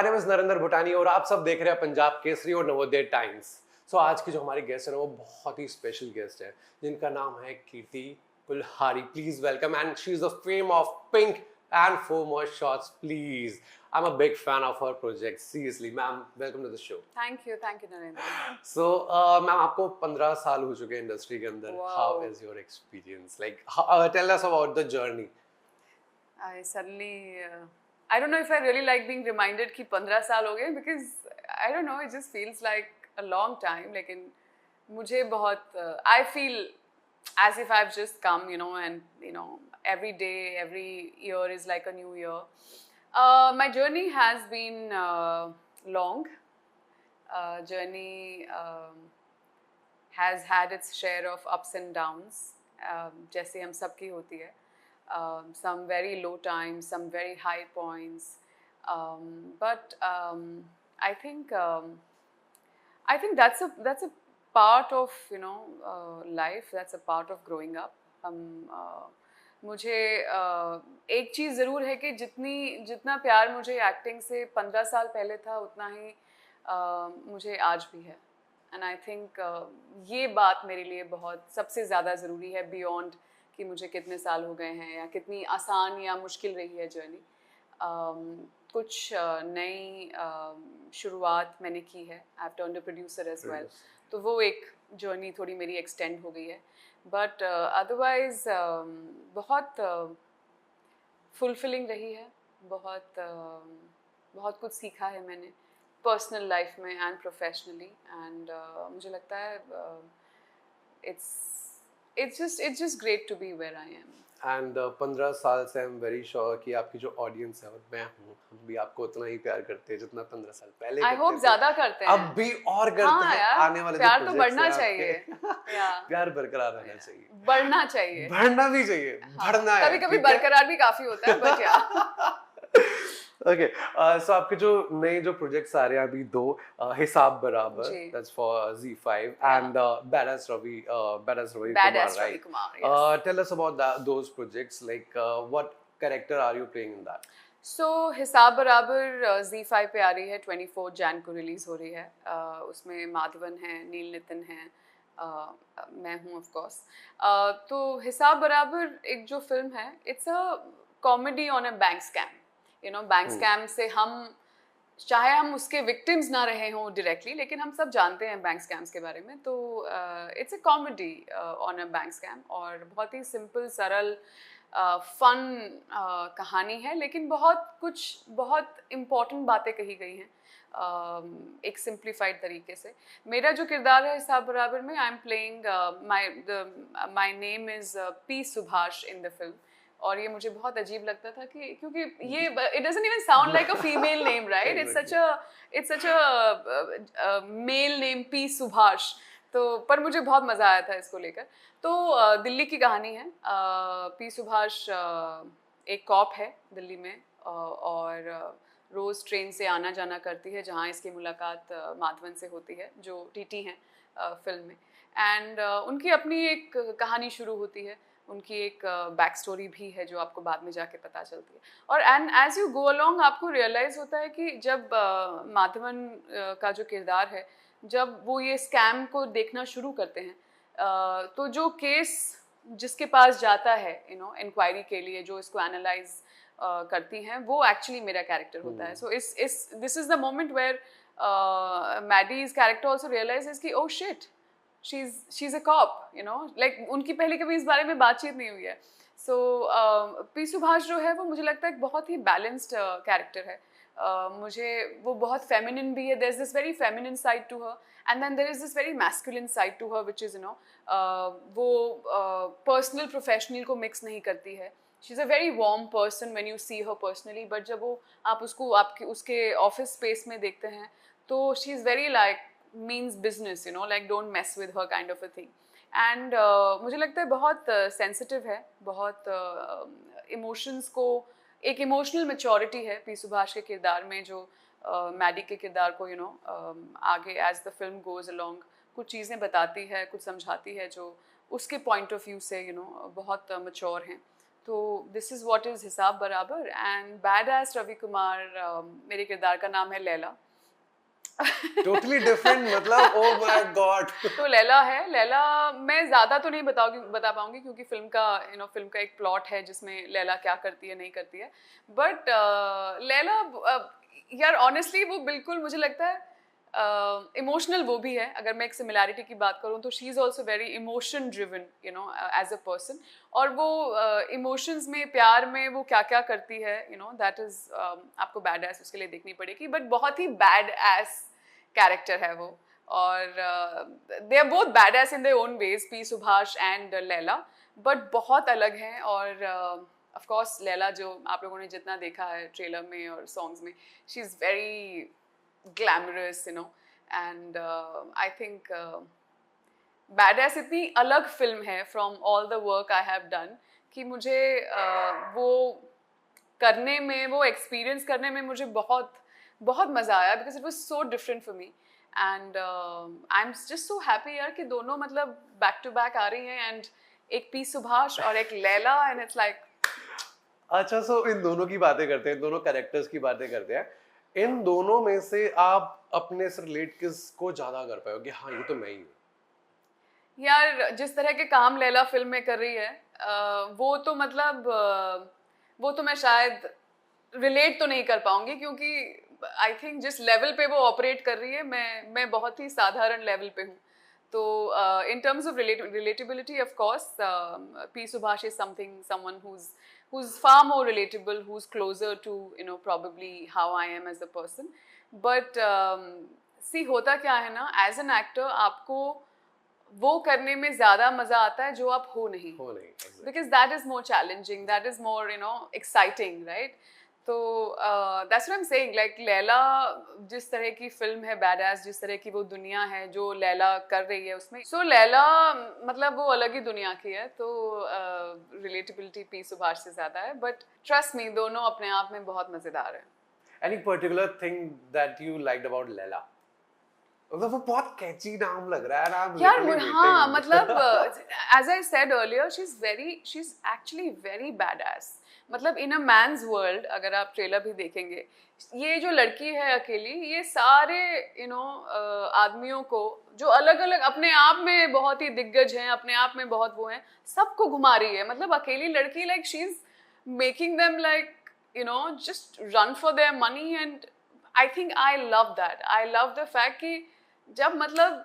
My name is Narendra भूटानी और आप सब देख रहे हैं पंजाब केसरी और नवोदय टाइम्स। सो आज की जो हमारी गेस्ट है वो बहुत ही स्पेशल गेस्ट है जिनका नाम है Kirti Kulhari. Please welcome and she is the fame of Pink and 4 more shots please. I'm a big fan of her project. Seriously, ma'am, welcome to the show. Thank you, Narendra. So, ma'am, आपको 15 साल हो चुके हैं industry के अंदर. Wow. How is your experience? Like, tell us about the journey. I suddenly, I don't know if I really like being reminded कि 15 साल हो गए because I don't know, it just feels like a long time. लेकिन मुझे बहुत, I feel as if I've just come, and every day, every year is like a new year. My journey has been long. Journey has had its share of ups and downs, जैसे हम सबकी होती है. Some very low times, some very high points, but I think that's a part of life. That's a part of growing up. मुझे एक चीज़ ज़रूर है कि जितना प्यार मुझे एक्टिंग से 15 साल पहले था उतना ही मुझे आज भी है. एंड आई थिंक ये बात मेरे लिए बहुत सबसे ज़्यादा ज़रूरी है बियॉन्ड कि मुझे कितने साल हो गए हैं या कितनी आसान या मुश्किल रही है जर्नी. कुछ नई शुरुआत मैंने की है. I have turned a producer as well, तो वो एक जर्नी थोड़ी मेरी एक्सटेंड हो गई है. बट अदरवाइज बहुत फुलफिलिंग रही है. बहुत कुछ सीखा है मैंने पर्सनल लाइफ में एंड प्रोफेशनली. एंड मुझे लगता है it's just great to be where I am. And 15 साल से I'm very sure कि आपकी जो ऑडियंस है और मैं हूँ, हम भी आपको उतना ही प्यार करते हैं जितना 15 साल पहले I hope ज़्यादा करते हैं. अब भी और करते हैं. आने वाले प्यार तो बढ़ना चाहिए. प्यार बरकरार रहना चाहिए. बढ़ना चाहिए. बढ़ना भी चाहिए. बढ़ना है. कभी-कभी बरकरार भी काफी होता है, but yeah. Okay, so आपके जो नए जो प्रोजेक्ट्स आ रहे हैं अभी दो, हिसाब बराबर, that's for ZEE5, and Badass Ravi Kumar, yes. Tell us about those projects. Like, what character are you playing in that? So हिसाब बराबर ZEE5 पे आ रही है. 24 जैन को रिलीज हो रही है. उसमें माधवन है, नील नितिन है, मैं हूँ ऑफ कोर्स. तो हिसाब बराबर एक जो फिल्म है, it's a comedy on a bank scam. Bank scam से चाहे हम उसके विक्टिम्स ना रहे हों डायरेक्टली, लेकिन हम सब जानते हैं बैंक स्कैम्स के बारे में. तो it's a comedy on a bank scam और बहुत ही सिंपल सरल फन कहानी है, लेकिन बहुत इम्पॉर्टेंट बातें कही गई हैं एक सिंप्लीफाइड तरीके से. मेरा जो किरदार है हिसाब बराबर में, I am playing my name is P Subhash in the film. और ये मुझे बहुत अजीब लगता था कि क्योंकि ये it doesn't even sound like a female name, right? It's such a male name P Subhash. तो पर मुझे बहुत मज़ा आया था इसको लेकर. तो दिल्ली की कहानी है. पी सुभाष एक कॉप है दिल्ली में और रोज़ ट्रेन से आना जाना करती है जहाँ इसकी मुलाकात माधवन से होती है जो टीटी हैं फिल्म में. एंड उनकी अपनी एक कहानी शुरू होती है. उनकी एक बैक स्टोरी भी है जो आपको बाद में जाके पता चलती है. और and as you go along आपको रियलाइज़ होता है कि जब माधवन का जो किरदार है, जब वो ये स्कैम को देखना शुरू करते हैं, तो जो केस जिसके पास जाता है इंक्वायरी के लिए, जो इसको एनालाइज करती हैं, वो एक्चुअली मेरा कैरेक्टर होता है. So this is the moment where Maddy's character also realises कि oh shit, she's a cop, like उनकी पहले कभी इस बारे में बातचीत नहीं हुई है. सो पी सुभाष जो है वो मुझे लगता है एक बहुत ही बैलेंस्ड कैरेक्टर है. मुझे वो बहुत फेमिनिन भी है. There is this very feminine side to her and then there is this very masculine side to her which is वो पर्सनल प्रोफेशनल को मिक्स नहीं करती है. She is a very warm person when you see her personally, but जब वो आप उसको उसके ऑफिस स्पेस में देखते हैं तो she is very like means business, like don't mess with her kind of a thing. And मुझे लगता है बहुत sensitive है, बहुत emotions को एक इमोशनल मेच्योरिटी है पी सुभाष के किरदार में, जो मैडी के किरदार को आगे as the film goes along कुछ चीज़ें बताती है, कुछ समझाती है जो उसके पॉइंट ऑफ व्यू से बहुत मैच्योर हैं. तो this is what is Hisaab Barabar. And badass Ravi Kumar, मेरे किरदार का नाम है लैला. टोटली डिफरेंट, मतलब ओह माय गॉड. तो लैला है. लैला मैं ज़्यादा तो नहीं बता पाऊंगी क्योंकि फिल्म का एक प्लॉट है जिसमें लैला क्या करती है नहीं करती है. बट लैला, यार ऑनेस्टली वो बिल्कुल मुझे लगता है इमोशनल वो भी है. अगर मैं एक सिमिलैरिटी की बात करूँ तो she is also very emotion driven as a person. और वो इमोशंस में, प्यार में वो क्या क्या करती है, दैट इज़ आपको बैड एस उसके लिए देखनी पड़ेगी. बट बहुत ही बैड एस कैरेक्टर है वो. और they are both badass in their own ways, P Subhash and Laila, but बहुत अलग हैं. और ऑफ कोर्स लैला जो आप लोगों ने जितना देखा है ट्रेलर में और सॉन्ग्स में, she is very glamorous, and I think Badass इतनी अलग फिल्म है from all the work I have done कि मुझे वो करने में, वो एक्सपीरियंस करने में मुझे बहुत बहुत मज़ा आया because it was so different for me. And I'm just so happy यार कि दोनों मतलब back to back आ रही हैं, and एक पी सुभाष और एक लैला, and it's like. अच्छा, सो इन दोनों की बातें करते हैं, दोनों कैरेक्टर्स की बातें करते हैं. इन दोनों में से आप अपने से रिलेट किसको ज्यादा कर पाए हो कि हाँ ये तो मैं ही हूँ? यार जिस तरह के काम लैला फिल्म में कर रही है, वो तो मतलब वो तो मैं शायद रिलेट तो नहीं कर पाऊंगी क्योंकि आई थिंक जिस लेवल पे वो ऑपरेट कर रही है, मैं बहुत ही साधारण लेवल पे हूँ. तो इन terms of relatability, of course, P. Subhash is someone who's far more relatable, who's closer to probably how I am as a person. But see, होता क्या है ना, as an actor आपको वो करने में ज़्यादा मज़ा आता है जो आप हो नहीं. exactly. Because that is more challenging, that is more exciting, right? तो that's what I'm saying, like Laila जिस तरह की फिल्म है बैडएस, जिस तरह की वो दुनिया है जो लैला कर रही है उसमें, सो लैला मतलब वो अलग ही दुनिया की है. तो रिलेटेबिलिटी पी सुभाष से ज़्यादा है, बट ट्रस्ट मी दोनों अपने आप में बहुत मज़ेदार है. Any particular thing that you liked about Laila? मतलब वो बहुत कैची नाम लग रहा है ना. यार हाँ, मतलब as I said earlier, she's actually very badass. मतलब in a man's world, अगर आप ट्रेलर भी देखेंगे, ये जो लड़की है अकेली, ये सारे आदमियों को जो अलग अलग अपने आप में बहुत ही दिग्गज हैं, अपने आप में बहुत वो हैं, सबको घुमा रही है. मतलब अकेली लड़की, like she's making them like just run for their money. And I think I love that. I love the fact कि जब मतलब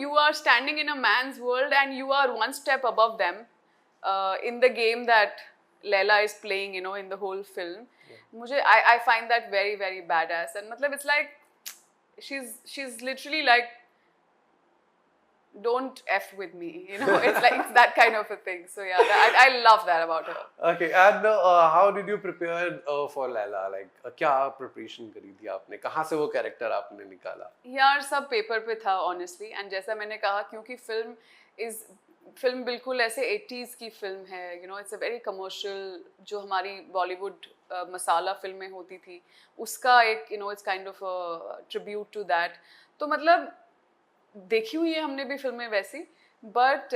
you are standing in a man's world and you are one step above them in the game that Laila is playing in the whole film. मुझे I find that very very badass. And मतलब it's like she's literally like, don't F with me, it's like it's that kind of a thing. So yeah, I love that about her. Okay, and how did you prepare for Laila? Like क्या preparation करी थी आपने, कहाँ से वो character आपने निकाला? यार सब पेपर पे था honestly. And जैसा मैंने कहा, क्योंकि फिल्म बिल्कुल ऐसे 80s की फिल्म है, it's a very commercial, जो हमारी बॉलीवुड मसाला फिल्में होती थी उसका एक it's kind of a tribute to that. तो मतलब देखी हुई है हमने भी फिल्में वैसी, बट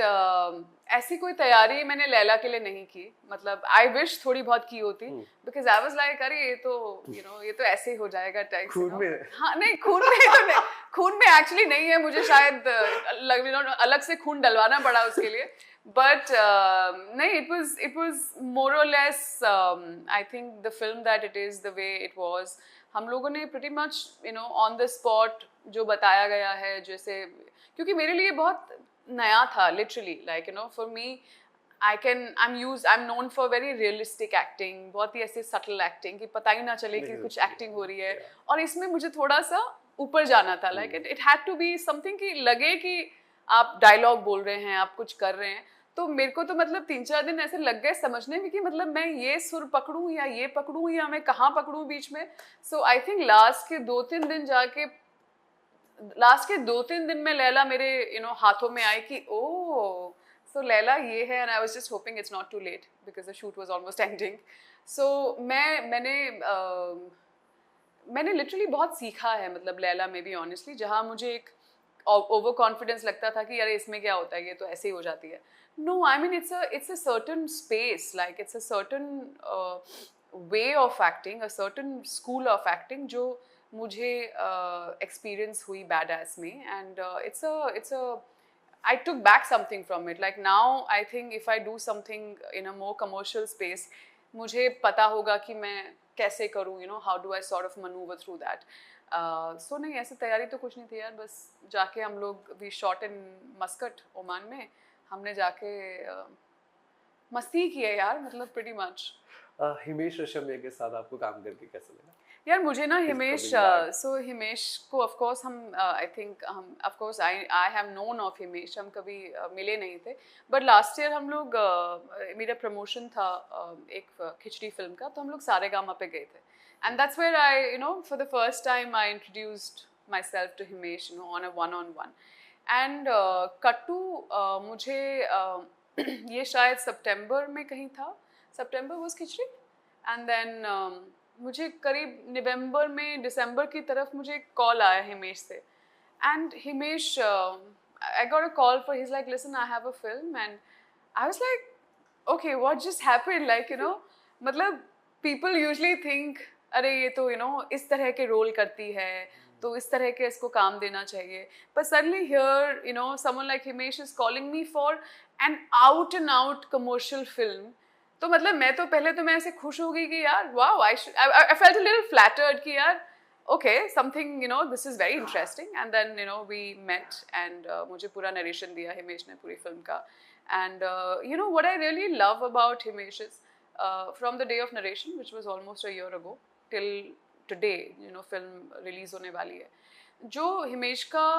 ऐसी कोई तैयारी मैंने लैला के लिए नहीं की. मतलब आई विश थोड़ी बहुत की होती, बिकॉज आई वाज लाइक अरे ये तो ऐसे ही हो जाएगा टाइप. खून में? हाँ नहीं, खून में तो नहीं, खून में एक्चुअली नहीं है. मुझे शायद अलग से खून डलवाना पड़ा उसके लिए. बट नहीं, इट वाज मोर और less I think the film that it is the way it was. हम लोगों ने pretty much on the spot जो बताया गया है, जैसे क्योंकि मेरे लिए बहुत नया था literally, like for me I am known for very realistic acting, बहुत ही ऐसे सटल एक्टिंग कि पता ही ना चले कि कुछ एक्टिंग हो रही है. और इसमें मुझे थोड़ा सा ऊपर जाना था, like it had to be something कि लगे कि आप डायलॉग बोल रहे हैं, आप कुछ कर रहे हैं. तो मेरे को तो मतलब 3-4 दिन ऐसे लग गए समझने में कि मतलब मैं ये सुर पकड़ूं या ये पकड़ूं या मैं कहाँ पकड़ूं बीच में. सो आई थिंक लास्ट के 2-3 दिन में लैला मेरे हाथों में आई कि ओह सो लैला ये है. And I was just hoping it's not too late because the shoot was almost ending. So मैंने लिटरली बहुत सीखा है मतलब लैला में भी ऑनेस्टली. जहाँ मुझे एक ओवर कॉन्फिडेंस लगता था कि यार इसमें क्या होता है, ये तो ऐसे ही हो जाती है, No, I mean it's a certain space, like it's a certain way of acting, a certain school of acting जो मुझे experience हुई Badass में, and it's a I took back something from it. Like now, I think if I do something in a more commercial space, मुझे पता होगा कि मैं कैसे करूँ, you know, how do I sort of maneuver through that. So नहीं, ऐसे तैयारी तो कुछ नहीं थी यार, बस जाके हम लोग we shot in Muscat, Oman में, हमने जाके मस्ती की है यार, मतलब pretty much. हिमेश रेशमिया के साथ आपको काम करके कैसा लगा? यार मुझे ना He's हिमेश, coming back. सो हिमेश को ऑफ कोर्स हम आई थिंक हम of course I have known of Himesh, हम कभी मिले नहीं थे, बट लास्ट ईयर हम लोग मेरा प्रमोशन था एक खिचड़ी फिल्म का, तो हम लोग सारेगामा पे गए थे, and that's where I you know for the first time I introduced myself to Himesh, you know, on a one, and cut to मुझे ये शायद सितंबर में कहीं था, सितंबर वाज खिचड़ी, एंड देन मुझे करीब नवंबर में दिसंबर की तरफ मुझे एक कॉल आया हिमेश से, and Himesh I got a call for, he is like listen I have a film, and I was like okay what just happened, like you no, मतलब पीपल यूजुअली थिंक अरे ये तो यू नो इस तरह के role करती है, तो इस तरह के इसको काम देना चाहिए, but suddenly here you know someone like Himesh is calling me for an out and out commercial film. तो मतलब मैं तो पहले तो मैं ऐसे खुश हो गई कि यार wow, I felt a little flattered कि यार okay, something you know this is very interesting, and then you know we met and मुझे पूरा narration दिया हिमेश ने पूरी फिल्म का, and you know what I really love about Himesh is from the day of narration, which was almost a year ago till today, you know, film release होने वाली है, जो हिमेश का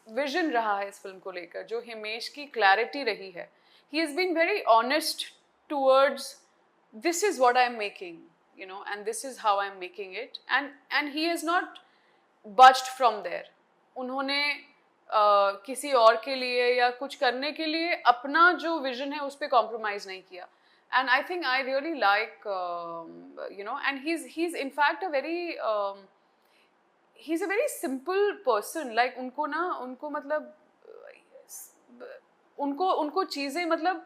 विजन रहा है इस फिल्म को लेकर, जो हिमेश की क्लैरिटी रही है, he has been very honest towards this is what I'm making, you know, and this is how I'm making it, and he has not budged from there. उन्होंने किसी और के लिए या कुछ करने के लिए अपना जो विजन है उस पर कॉम्प्रोमाइज नहीं किया, and I think I really like you know, and he's in fact a very he's a very simple person, like उनको ना उनको मतलब उनको चीज़ें मतलब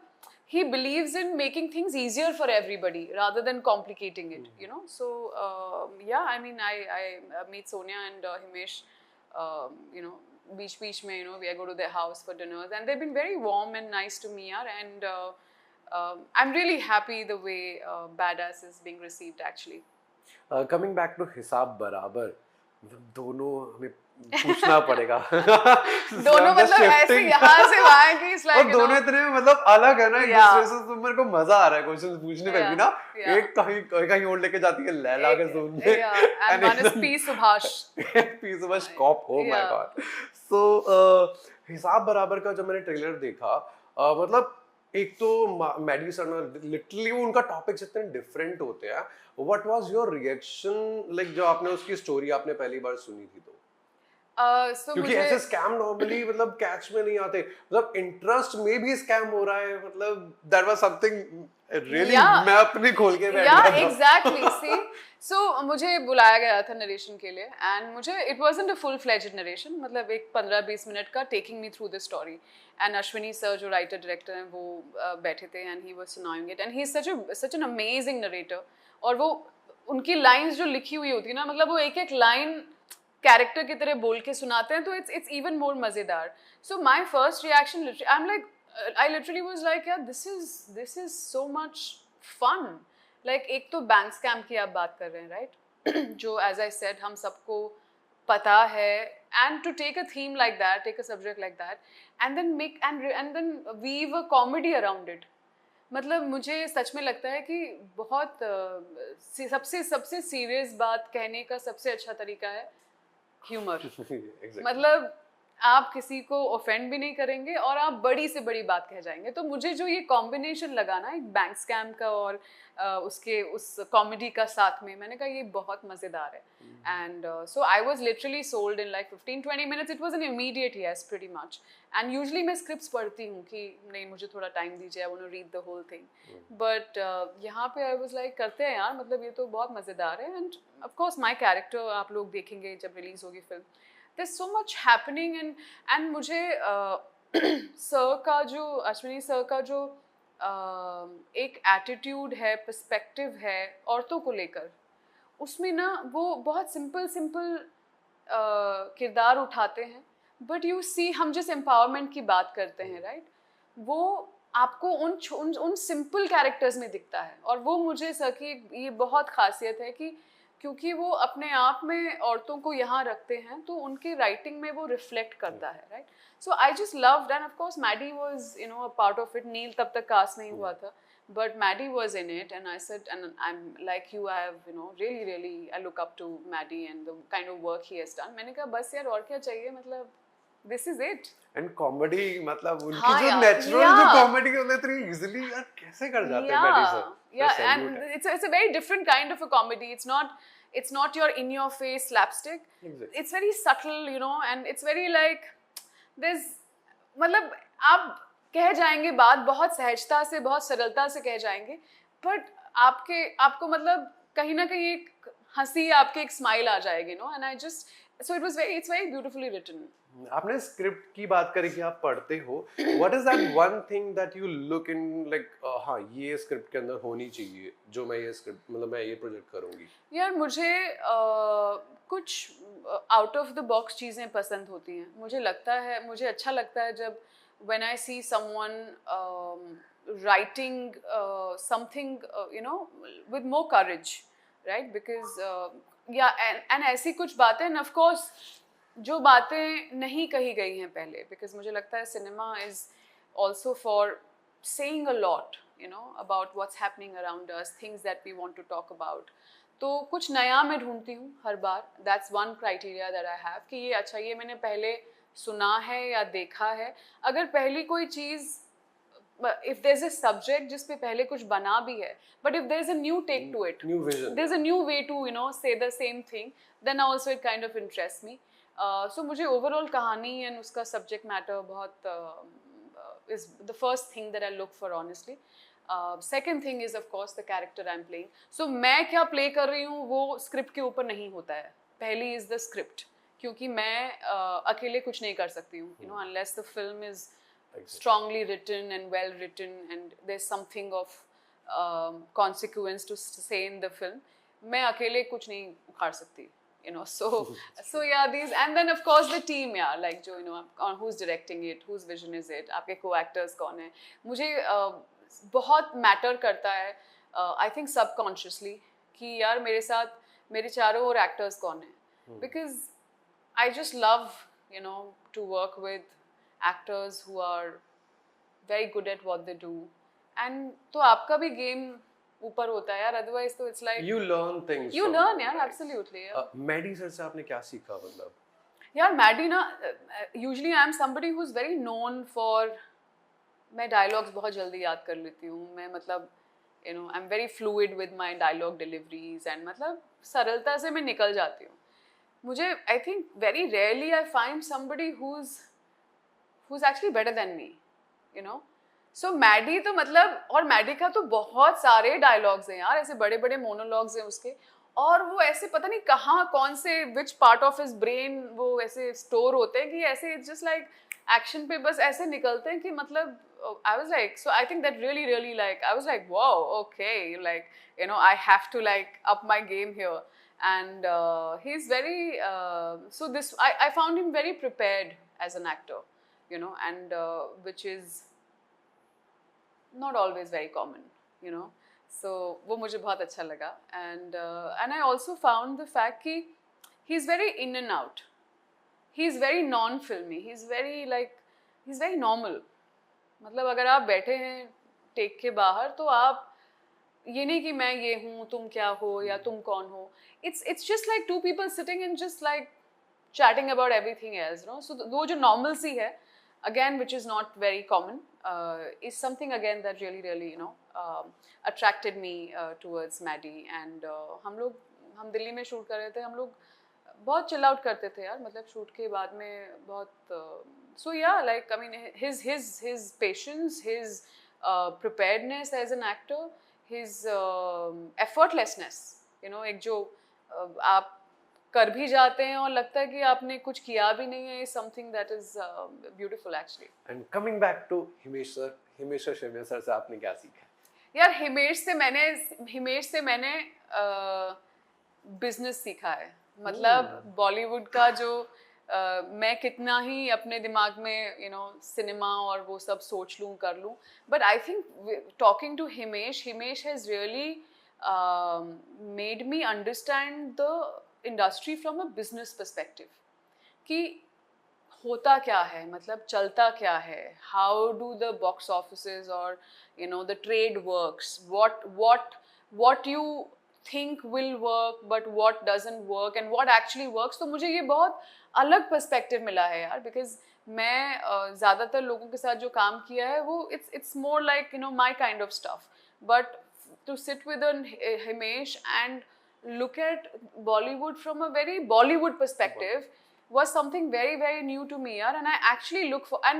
he believes in making things easier for everybody rather than complicating it, you know. So yeah, I mean I meet Sonia and Himesh, you know, beach mein, you know, I go to their house for dinners, and they've been very warm and nice to me, yaar, and I'm really happy the way Badass is being received actually. Coming back to हिसाब बराबर, दोनों हमें पूछना पड़ेगा दोनों मतलब ऐसे यहाँ से वहाँ की इस लाइक, और दोनों इतने मतलब अलग है ना एक दूसरे से, तो मेरे को मजा आ रहा है क्वेश्चंस पूछने में भी ना, एक कहीं और लेके जाती है लैला के जोन में, and one is P Subhash cop, oh my god. So हिसाब बराबर का जब मैंने ट्रेलर देखा, मतलब एक तो मैडी सर लिटरली उनका टॉपिक्स इतने डिफरेंट होते हैं, what was your reaction, like जो आपने उसकी स्टोरी आपने पहली बार सुनी थी तो क्योंकि ऐसे स्कैम नॉर्मली मतलब कैच में नहीं आते, मतलब इंटरेस्ट में भी स्कैम हो रहा है, मतलब दैट वाज समथिंग रियली, मैं अपनी खोल के बैठ गया था। एग्जैक्टली, सी सो मुझे बुलाया गया था नरेशन के लिए, एंड मुझे it wasn't a full fledged narration, मतलब एक 15-20 मिनट का taking me through the story, and Ashwini sir जो राइटर डायरेक्टर हैं वो बैठे थे, एंड ही वाज सुनाइंग it, and he is such an amazing narrator, और वो उनकी लाइंस जो लिखी हुई होती है ना, मतलब वो एक एक लाइन कैरेक्टर की तरह बोल के सुनाते हैं, तो इट्स इवन मोर मजेदार. So my first reaction, I am like, I literally was like, yeah, this is so much fun. Like एक तो बैंक स्कैम की आप बात कर रहे हैं, right? जो as I said हम सबको पता है, and to take a theme like that, take a subject like that, and then make and then weave a comedy around it. मतलब मुझे सच में लगता है कि बहुत सबसे सीरियस बात कहने का सबसे अच्छा तरीका है ह्यूमर. मतलब आप किसी को ऑफेंड भी नहीं करेंगे और आप बड़ी से बड़ी बात कह जाएंगे. तो मुझे जो ये कॉम्बिनेशन लगा ना, एक बैंक स्कैम का और उसके उस कॉमेडी का साथ में, मैंने कहा ये बहुत मज़ेदार है. And so I was literally sold in like 15-20 minutes. It was an immediate yes pretty much. And usually मैं स्क्रिप्ट्स पढ़ती हूँ कि नहीं मुझे थोड़ा टाइम दीजिए, I want to read the whole thing. But यहाँ पे आई वाज लाइक करते हैं यार, मतलब ये तो बहुत मज़ेदार है. And of course my character आप लोग देखेंगे जब रिलीज़ होगी film. There's so much happening, and मुझे सर का जो अश्विनी सर का जो एक एटीट्यूड है, पर्सपेक्टिव है औरतों को लेकर, उसमें ना वो बहुत सिंपल सिंपल किरदार उठाते हैं, बट यू सी हम जिस एम्पावरमेंट की बात करते हैं राइट, वो आपको उन सिंपल कैरेक्टर्स में दिखता है। और वो मुझे सर की ये बहुत खासियत है कि क्योंकि वो अपने आप में औरतों को यहाँ रखते हैं तो उनकी राइटिंग में वो रिफ्लेक्ट करता है right. So I just loved, and of course Maddy was you know a part of it. Neel तब तक कास्ट नहीं हुआ था, but Maddie was in it, and I said, and I'm like you, I have, you know, really I look up to Maddie and the kind of work he has done. मैंने कहा बस यार और क्या चाहिए, मतलब this is it. And comedy मतलब उनकी हाँ जो यार, नेचुरल yeah. जो कॉमेडी होती है इतनी इजीली यार कैसे कर जाते हैं Maddy sir. Yeah, and it's a very different kind of a comedy. It's not your in your face slapstick. Exactly. It's very subtle, you know, and it's very like there's मतलब आप कह जाएंगे बात बहुत सहजता से, बहुत सरलता से कह जाएंगे, बट आपको मतलब कहीं ना कहीं एक हंसी, आपके एक स्माइल आ जाएगी, no. And I just so it's very beautifully written. आपने स्क्रिप्ट की बात करी कि आप पढ़ते हो, what is that one thing that you look in like हाँ ये स्क्रिप्ट के अंदर होनी चाहिए, जो मैं ये स्क्रिप्ट मतलब मैं ये प्रोजेक्ट करूंगी? यार मुझे कुछ आउट ऑफ द बॉक्स चीज़ें पसंद होती हैं। मुझे अच्छा लगता है जब when I see someone writing something you know with more courage, right? Because yeah, and ऐसी कुछ बातें, and of course जो बातें नहीं कही गई हैं पहले, because मुझे लगता है cinema is also for saying a lot, you know, about what's happening around us, things that we want to talk about. तो कुछ नया मैं ढूंढती हूँ हर बार। That's one criteria that I have, कि ये अच्छा ये मैंने पहले सुना है या देखा है। अगर पहली कोई चीज़, if there's a subject जिस पे पहले कुछ बना भी है, but if there's a new take to it, new vision, there's a new way to, you know, say the same thing, then also it kind of interests me. So मुझे overall कहानी and उसका subject matter बहुत is the first thing that I look for honestly. Second thing is of course the character I'm playing. So मैं क्या play कर रही हूँ वो script के ऊपर नहीं होता है। पहली is the script, क्योंकि मैं अकेले कुछ नहीं कर सकती हूँ, you know, unless the film is strongly written and well written and there's something of consequence to say in the film, मैं अकेले कुछ नहीं उखाड़ सकती, you know. So yeah, these, and then of course the team, yeah, like जो, you know, on who's directing it, whose vision is it, आपके co-actors कौन है, मुझे बहुत मैटर करता है आई थिंक सबकॉन्शियसली कि यार मेरे साथ मेरे चारों ओर एक्टर्स कौन है, because I just love, you know, to work with actors who are very good at what they do, and तो आपका भी गेम ऊपर होता है यार, otherwise तो it's like you learn things, you learn यार, absolutely यार। मैडी सर से आपने क्या सीखा मतलब? यार मैडी ना, usually I am somebody who's very known for, मैं डायलॉग्स बहुत जल्दी याद कर लेती हूँ, मैं मतलब you know I'm very fluid with my dialogue deliveries, and मतलब सरलता से मैं निकल जाती हूँ। मुझे I think very rarely I find somebody who's actually better than me, you know. So Maddy तो मतलब, और मैडी का तो बहुत सारे डायलॉग्स हैं यार, ऐसे बड़े बड़े मोनोलॉग्स हैं उसके, और वो ऐसे पता नहीं कहाँ कौन से which part of his brain वो ऐसे स्टोर होते हैं कि ऐसे जस्ट लाइक एक्शन पे बस ऐसे निकलते हैं कि मतलब I was like, so I think that really like I was like wow okay, like you know I have to like up my game here. And he's very so this I found him very prepared as an actor, you know, and which is not always very common, you know. So वो मुझे बहुत अच्छा लगा, and I also found the fact कि he's very in and out, he's very non-filmy, he's very normal. मतलब अगर आप बैठे हैं टेक के बाहर तो आप ये नहीं कि मैं ये हूँ तुम क्या हो या तुम कौन हो, it's just like two people sitting and just like chatting about everything else, you know. So वो जो normalcy है again, which is not very common, is something again that really you know attracted me towards Maddie. And हम दिल्ली में shoot कर रहे थे, हम लोग बहुत चिल आउट करते थे यार, मतलब शूट के बाद में बहुत so yeah, like I mean his patience, his preparedness as an actor, his effortlessness, you know, एक जो आप कर भी जाते हैं और लगता है कि आपने कुछ किया भी नहीं है, something that is beautiful actually. And coming back to Himesh sir शिवने सर से आपने क्या सीखा? यार हिमेश से मैंने बिजनेस सीखा है। मतलब बॉलीवुड का जो मैं कितना ही अपने दिमाग में सिनेमा और वो सब सोच लूँ कर लूँ, but I think talking to Himesh has really made me understand the industry from a business perspective कि होता क्या है, मतलब चलता क्या है, how do the box offices और the trade works, what you think will work but what doesn't work and what actually works। तो मुझे ये बहुत अलग पर्सपेक्टिव मिला है यार, बिकॉज मैं ज़्यादातर लोगों के साथ जो काम किया है वो it's more like my kind of stuff, but to sit with Himesh and look at Bollywood from a very Bollywood perspective was something very very new to me yaar, and I actually look for, and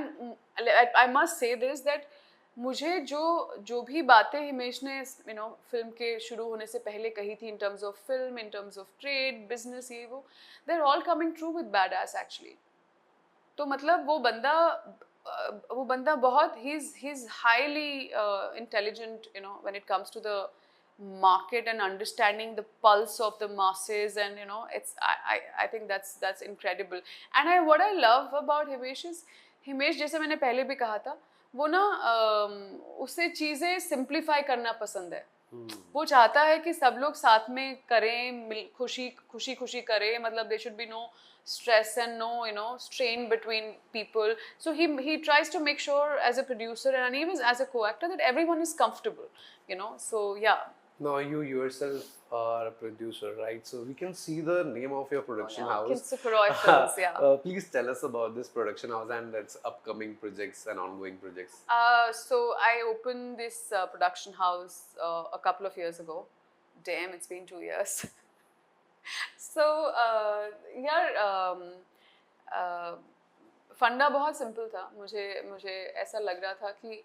I must say this that मुझे जो भी बातें हिमेश ने film के शुरू होने से पहले कही थी in terms of film, in terms of trade business, ये they are all coming true with bad ass actually. तो मतलब वो बंदा बहुत ही is highly intelligent when it comes to the market and understanding the pulse of the masses, and it's I think that's incredible। and what I love about Himesh is Himesh, जैसे मैंने पहले भी कहा था, वो ना उसे चीज़ें सिंप्लीफाई करना पसंद है। वो चाहता है कि सब लोग साथ में करें, खुशी खुशी खुशी करें, मतलब they should be no stress and no strain between people, so he tries to make sure as a producer and even as a co-actor that everyone is comfortable, so yeah. Now you yourself are a producer, right? So we can see the name of your production house. Kinsukuroi Films, yeah. Please tell us about this production house and its upcoming projects and ongoing projects. So I opened this production house a couple of years ago. Damn, it's been 2 years. So यार फंडा बहुत simple था। मुझे ऐसा लग रहा था कि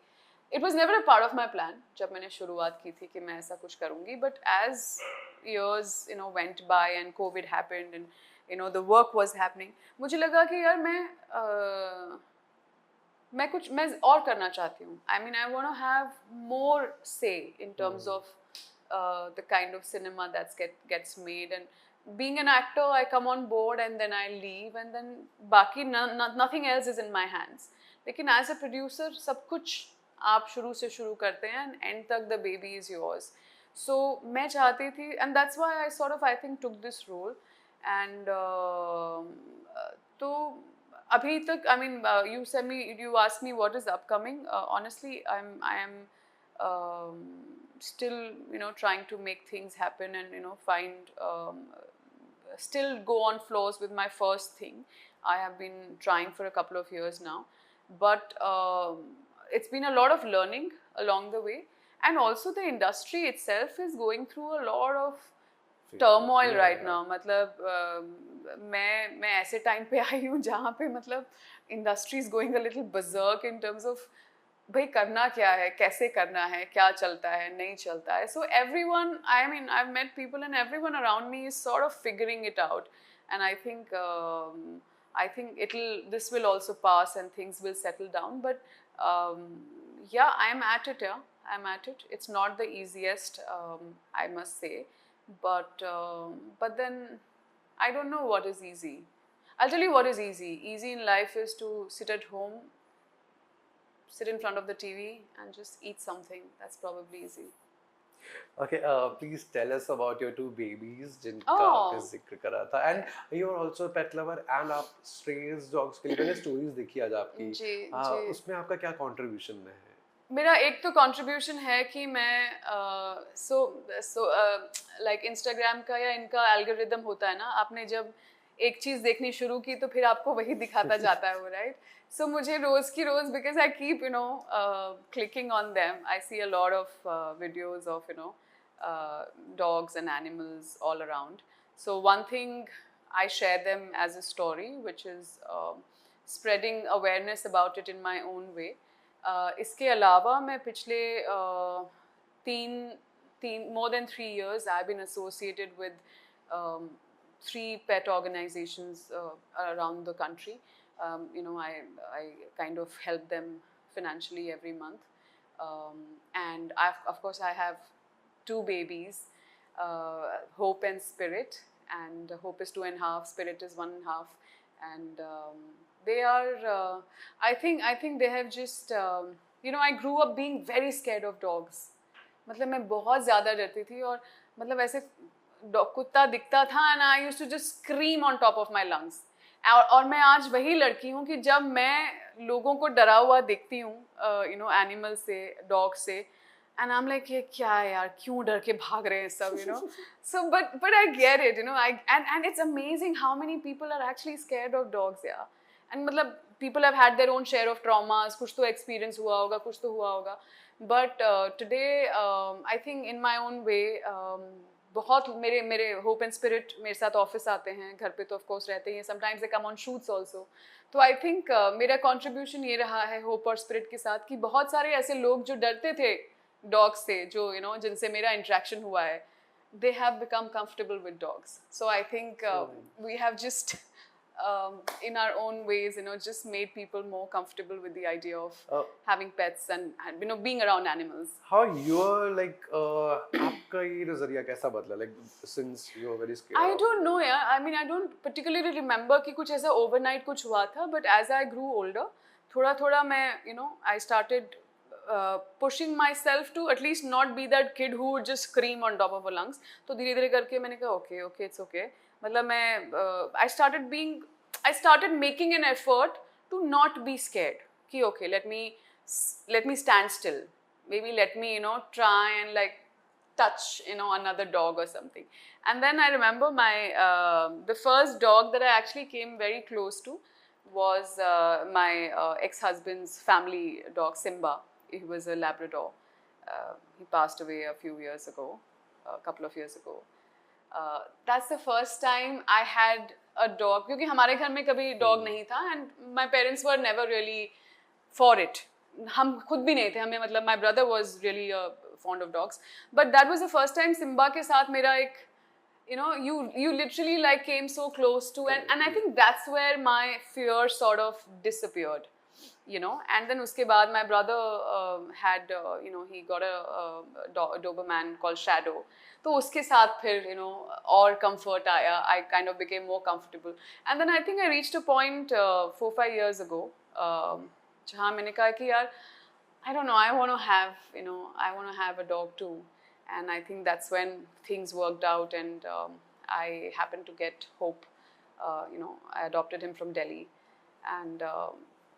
it was never a part of my plan जब मैंने शुरुआत की थी कि मैं ऐसा कुछ करूँगी, but as years went by and COVID happened and the work was happening, मुझे लगा कि यार मैं और करना चाहती हूँ। I mean I want to have more say in terms of the kind of cinema that gets made, and being an actor I come on board and then I leave and then बाकी nothing else is in my hands। लेकिन as a producer सब कुछ आप शुरू से शुरू करते हैं and end तक the baby is yours। So मैं चाहती थी, and that's why I sort of I think took this role, and तो अभी तक I mean you asked me what is upcoming, honestly I am still trying to make things happen and find still go on floors with my first thing। I have been trying for a couple of years now, but it's been a lot of learning along the way, and also the industry itself is going through a lot of turmoil right now। मतलब मैं ऐसे time पे आई हूँ जहाँ पे मतलब industry is going a little berserk in terms of भाई करना क्या है, कैसे करना है, क्या चलता है, नहीं चलता है। So everyone, I mean I've met people and everyone around me is sort of figuring it out, and I think this will also pass and things will settle down, but yeah, I'm at it, it's not the easiest, I must say, but then I don't know what is easy। I'll tell you what is easy in life is to sit at home, sit in front of the TV and just eat something, that's probably easy। Okay, please tell us about your two babies जिनका आपने जिक्र करा था, and you are also a pet lover, and आप strays dogs के लिए मैंने stories देखी आज आपकी जी। उसमें आपका क्या contribution है? मेरा एक तो कंट्रीब्यूशन है कि मैं लाइक इंस्टाग्राम का या इनका एल्गोरिदम होता है ना, आपने जब एक चीज़ देखनी शुरू की तो फिर आपको वही दिखाता जाता है वो, राइट। सो मुझे रोज़ की रोज़, because I keep clicking on them, I see a lot of videos of dogs and animals all around। So one thing I share them as a story, which is spreading awareness about it in my own way। इसके अलावा मैं पिछले more than 3 years I've been associated with 3 pet organizations around the country. I kind of help them financially every month. And of course, I have 2 babies, Hope and Spirit. And Hope is 2.5, Spirit is 1.5. And they are, I think they have just, I grew up being very scared of dogs. मतलब मैं बहुत ज़्यादा डरती थी और मतलब ऐसे कुत्ता दिखता था and I used to just scream on top of my lungs. और मैं आज वही लड़की हूँ कि जब मैं लोगों को डरा हुआ देखती हूँ एनिमल से, डॉग से, and I'm like, ये क्या है यार, क्यों डर के भाग रहे हैं सब, so but I get it, and it's amazing how many people are actually scared of dogs, yeah. And मतलब people have had their own share of traumas, कुछ तो experience हुआ होगा, कुछ तो हुआ होगा, but today I think in my own way बहुत मेरे होप एंड स्पिरिट मेरे साथ ऑफिस आते हैं, घर पे तो ऑफ कोर्स रहते ही हैं, sometimes they come on shoots also. तो आई थिंक मेरा कंट्रीब्यूशन ये रहा है होप और स्पिरिट के साथ कि बहुत सारे ऐसे लोग जो डरते थे डॉग्स से, जो जिनसे मेरा इंटरेक्शन हुआ है, they have become comfortable with dogs. So I think we have just in our own ways, just made people more comfortable with the idea of having pets and being around animals. How you're like आपका ये नजरिया कैसा बदला, like since you were very scared? I don't know, yeah. I mean, I don't particularly remember कि कुछ ऐसा overnight कुछ हुआ था, but as I grew older, थोड़ा मैं, I started pushing myself to at least not be that kid who would just scream on top of her lungs. तो धीरे-धीरे करके मैंने कहा okay, it's okay. मतलब मैं I started making an effort to not be scared. कि okay, let me stand still. Maybe let me try and like touch another dog or something. And then I remember the first dog that I actually came very close to was my ex-husband's family dog, Simba. He was a Labrador. He passed away a couple of years ago. That's the first time I had a dog, क्योंकि हमारे घर में कभी dog नहीं था, and my parents were never really for it. हम खुद भी नहीं थे, हमें मतलब my brother was really fond of dogs, but that was the first time Simba के साथ मेरा एक you literally like came so close to, and I think that's where my fear sort of disappeared. And then उसके बाद my brother had he got a Doberman called Shadow. तो उसके साथ फिर और comfort आया. I kind of became more comfortable. And then I think I reached a point 4-5 years ago जहाँ मैंने कहा कि यार I don't know, I want to have a dog too. And I think that's when things worked out, and I happened to get Hope. I adopted him from Delhi, and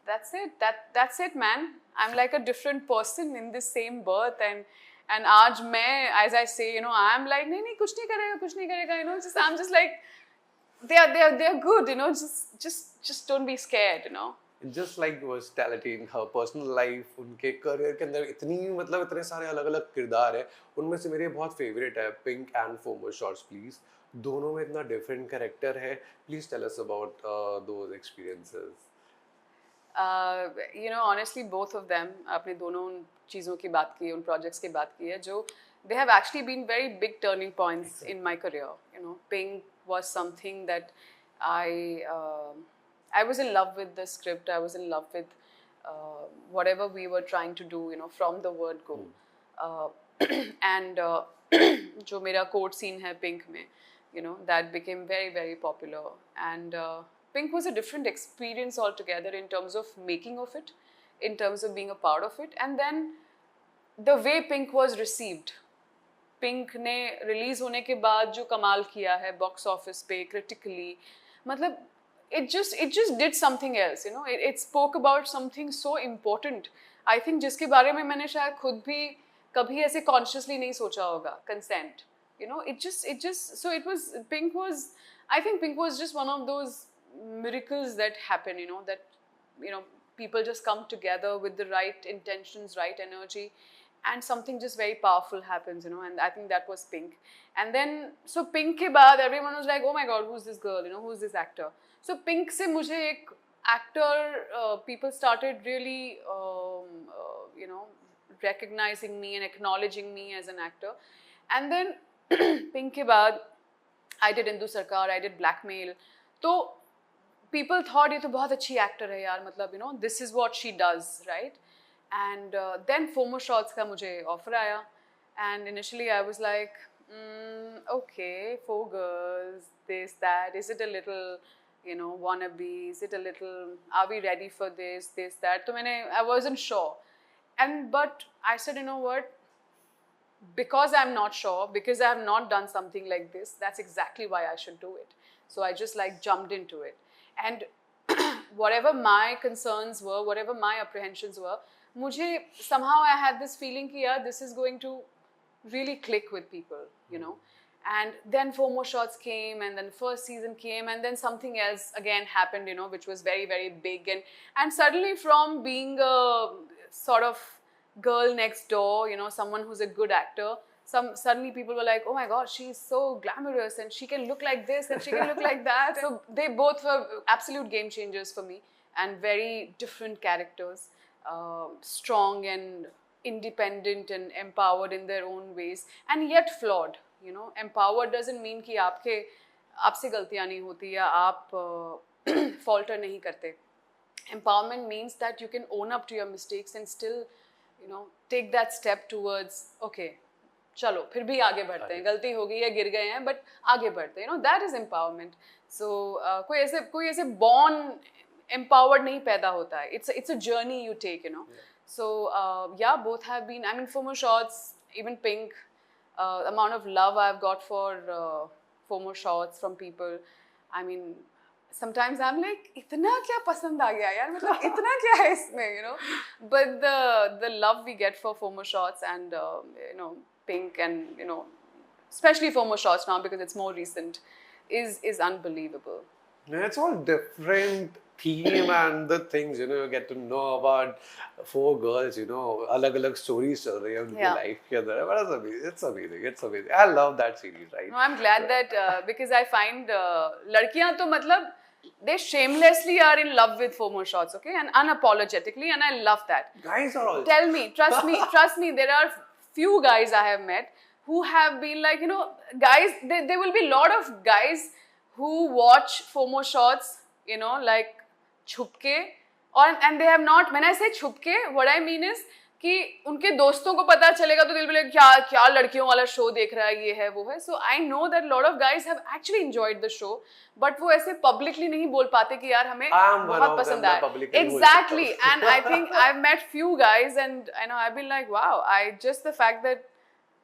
that's it. That's it, man. I'm like a different person in this same birth, and आज मैं, as I say, I'm like नहीं कुछ नहीं करेगा, I'm just like they're good, just don't be scared, Just like versatility in her personal life, उनके career के अंदर इतने सारे अलग अलग किरदार है, उनमें से मेरे बहुत फेवरेट है pink and FOMO shorts please. दोनों में इतना डिफरेंट कैरेक्टर है. Please tell us about those experiences. Honestly, both of them, आपने दोनों चीज़ों की बात की, उन प्रोजेक्ट्स की बात की है जो they have actually been very big turning points in my career. Pink was something that I was in love with the script. I was in love with whatever we were trying to do, from the word go. And जो मेरा court scene है Pink में, that became very, very popular. And Pink was a different experience altogether in terms of making of it, in terms of being a part of it, and then the way Pink was received. Pink ने release होने के बाद जो कमाल किया है box office पे, critically, मतलब it just did something else, it spoke about something so important, I think, जिसके बारे में मैंने शायद खुद भी कभी ऐसे consciously नहीं सोचा होगा, consent, I think Pink was just one of those miracles that happen, that people just come together with the right intentions, right energy, and something just very powerful happens, and I think that was Pink. And then so Pink के बाद everyone was like, oh my god, who's this girl, who's this actor. So Pink से मुझे एक actor, people started really recognizing me and acknowledging me as an actor. And then Pink के बाद I did Indu Sarkar, I did Blackmail. तो people thought ये तो बहुत अच्छी actor है यार, मतलब you know this is what she does, right? And then FOMO Shots का मुझे offer आया, and initially I was like, okay, 4 girls, this, that, is it a little, you know, wannabe, is it a little, are we ready for this, that? तो I wasn't sure, but I said, you know what, because I'm not sure, because I have not done something like this, that's exactly why I should do it. So I just like jumped into it, and whatever my concerns were, whatever my apprehensions were, मुझे somehow I had this feeling कि यार this is going to really click with people, you know. And then 4 more shots came, and then first season came, and then something else again happened, you know, which was very, very big. And suddenly from being a sort of girl next door, you know, someone who's a good actor, suddenly people were like, oh my god, she's so glamorous, and she can look like this, and she can look like that. So they both were absolute game changers for me, and very different characters, strong and independent and empowered in their own ways, and yet flawed, you know. Empowered doesn't mean कि आपसे गलतियाँ नहीं होती या आप falter नहीं करते. Empowerment means that you can own up to your mistakes and still, you know, take that step towards, okay, चलो फिर भी आगे बढ़ते हैं, गलती हो गई है, गिर गए हैं, but आगे बढ़ते हैं, you know, that is empowerment. So कोई ऐसे born empowered नहीं पैदा होता है. It's a journey you take, you know. So yeah, both have been, I mean, 4 more shots, even Pink, amount of love I've got for 4 more shots from people. I mean, sometimes I'm like, इतना क्या पसंद आ गया यार, मतलब इतना क्या है इसमें, you know. But the love we get for 4 more shots and you know, Pink, and you know, especially 4 more shots now because it's more recent, is unbelievable. Yeah, it's all different theme and the things, you know, you get to know about 4 girls, you know, अलग-अलग stories चल रही हैं उनकी life के अंदर. But it's amazing. I love that series, right? No, I'm glad that because I find लड़कियां तो मतलब they shamelessly are in love with 4 more shots, okay, and unapologetically, and I love that. Guys are all. Tell me, trust me. There are few guys I have met who have been like, you know, guys. There will be a lot of guys who watch 4 more shots, you know, like छुपके, and they have not. When I say छुपके, what I mean is कि उनके दोस्तों को पता चलेगा तो दिल में क्या लड़कियों वाला शो देख रहा है, ये है वो है. So I know that a lot of guys have actually enjoyed the show, but वो ऐसे publicly नहीं बोल पाते कि यार हमें बहुत पसंद आया. Exactly, and I think I've met few guys, and I know I've been like, wow, just the fact that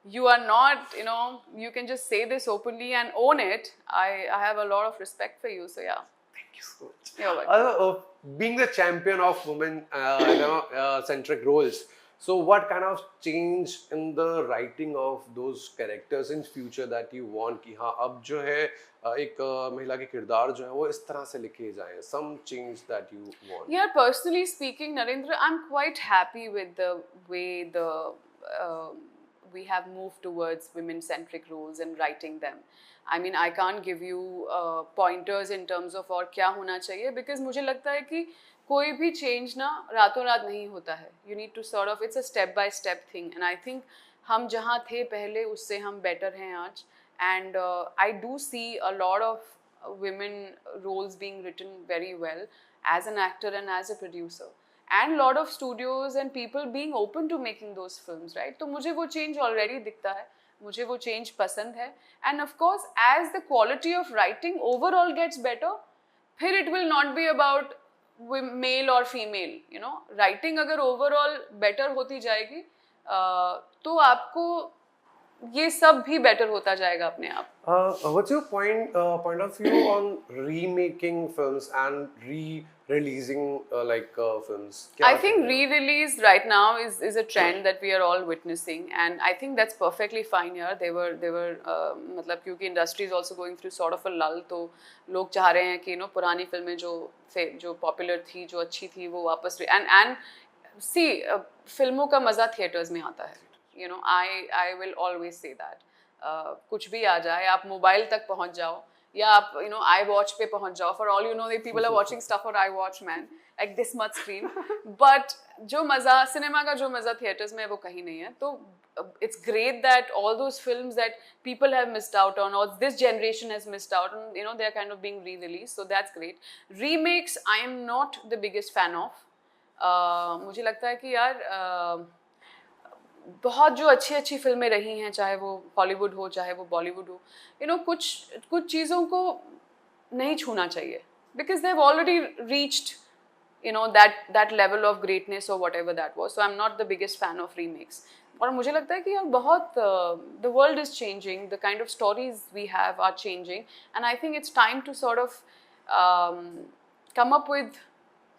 you are not, you know, you can just say this openly and own it. I have a lot of respect for you. So yeah. Thank you so much. You're welcome. Being the champion of women, you know, centric roles. So what kind of change in the writing of those characters in future that you want कि हाँ अब जो है एक महिला के किरदार जो है वो इस तरह से लिखे जाएं? Some change that you want. Yeah, personally speaking, Narendra, I'm quite happy with the way we have moved towards women-centric roles and writing them. I mean, I can't give you pointers in terms of और क्या होना चाहिए, because मुझे लगता है कि कोई भी change ना रातों रात नहीं होता है. You need to sort of, it's a step-by-step thing, and I think हम जहाँ थे पहले उससे हम better हैं आज, and I do see a lot of women roles being written very well as an actor and as a producer. And lot of studios and people being open to making those films, right? तो मुझे वो change already दिखता है, मुझे वो change पसंद है. And of course, as the quality of writing overall gets better, फिर it will not be about male or female, you know. Writing अगर overall better होती जाएगी, तो आपको ये सब भी better होता जाएगा अपने आप. What's your point of view on remaking films and releasing films? I think re-release right now is a trend that we are all witnessing, and I think that's perfectly fine here. They were मतलब क्योंकि industry is also going through sort of a lull, तो लोग चाह रहे हैं कि पुरानी फिल्में जो popular थी, जो अच्छी थी, वो वापस and see फिल्मों का मजा theaters में आता है. You know, I will always say that. कुछ भी आ जाए, आप मोबाइल तक पहुंच जाओ या आप iWatch पे पहुंच जाओ. For all you know, people are watching stuff on iWatch, man, like this much screen. But जो मजा सिनेमा का जो मजा थिएटर्स में वो कहीं नहीं है. तो it's great that all those films that people have missed out on, or this generation has missed out on, you know, they're kind of being re-released, so that's great. Remakes I am not the biggest fan of. मुझे लगता है कि यार बहुत जो अच्छी अच्छी फिल्में रही हैं, चाहे वो हॉलीवुड हो चाहे वो बॉलीवुड हो, यू नो, कुछ चीज़ों को नहीं छूना चाहिए, because they have already reached, you know, that level of greatness or whatever that was. So I'm not the biggest fan of remakes. और मुझे लगता है कि यार बहुत the world is changing, the kind of stories we have are changing, and I think it's time to sort of come up with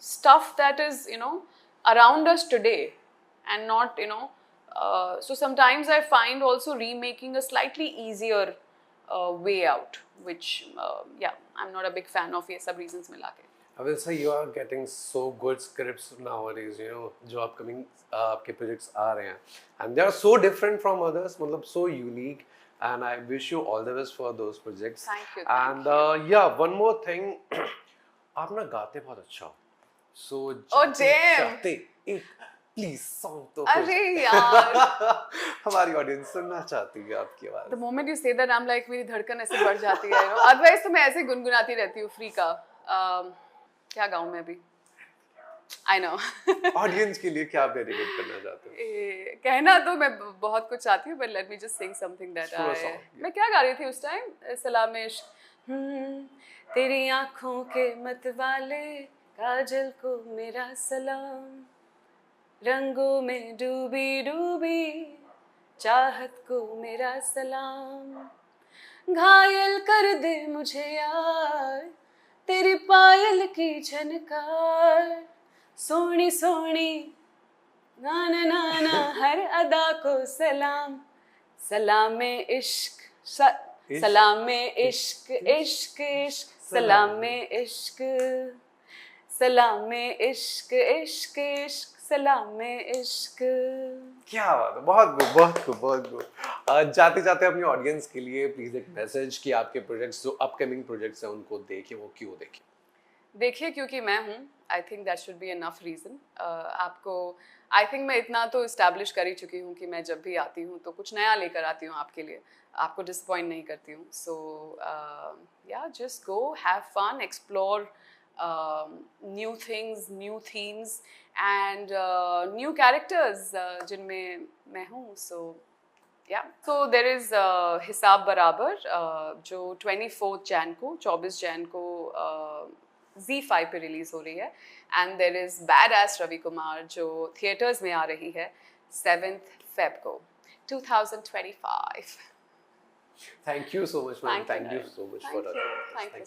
stuff that is, you know, around us today, and not, you know, so sometimes I find also remaking a slightly easier way out, which yeah, I'm not a big fan of, ये सब reasons मिला के. I will say you are getting so good scripts nowadays, you know, जो upcoming आपके projects आ रहे हैं, and they are so different from others, मतलब so unique, and I wish you all the best for those projects. Thank you. And yeah, one more thing, आप ना गाते बहुत अच्छा हो, so जाते एक प्लीज सॉन्ग तो अरे यार हमारी ऑडियंस सुनना चाहती है आपकी आवाज. The moment you say that, I'm like, मेरी धड़कन ऐसे बढ़ जाती है, you know? Otherwise तो मैं ऐसे गुनगुनाती रहती हूँ फ्री का. क्या गाऊं मैं अभी? I know. ऑडियंस के लिए क्या आप डेडिकेट करना चाहते हो? कहना तो मैं बहुत कुछ चाहती हूँ, but let me just sing something that मैं क्या गा रही थी उस टाइम? सलाम इश्क. तेरी आँखों के मतवाले काजल को मेरा सलाम, रंगों में डूबी डूबी चाहत को मेरा सलाम, घायल कर दे मुझे यार तेरी पायल की झनकार, सोनी सोनी नाना नाना हर अदा को सलाम, सलाम में इश्क सलाम में इश्क इश्क इश्क, सलाम में इश्क सलाम में इश्क इश्क इश्क, सलाम में इश्क. क्या बात है, बहुत गुड बहुत गुड बहुत गुड. जाते जाते अपनी ऑडियंस के लिए प्लीज एक मैसेज कि आपके प्रोजेक्ट्स जो अपकमिंग प्रोजेक्ट्स हैं उनको देखें, वो क्यों देखें? देखिए क्योंकि मैं हूँ. आई think that should be enough reason. आपको आई थिंक मैं इतना तो इस्टेब्लिश कर ही चुकी हूँ कि मैं जब भी आती हूँ तो कुछ नया लेकर आती हूँ आपके लिए, आपको डिसअपॉइंट नहीं करती हूँ. So yeah just go have fun, explore new things, new themes, and new characters जिनमें मैं हूँ. So yeah, so there is हिसाब बराबर जो 24 जैन को 24 जैन को Z5 पे रिलीज हो रही है, and there is Badass Ravi Kumar जो थिएटर्स में आ रही है 7th Feb को 2025. Thank you so much, ma'am. Thank you so much for that. Thank you.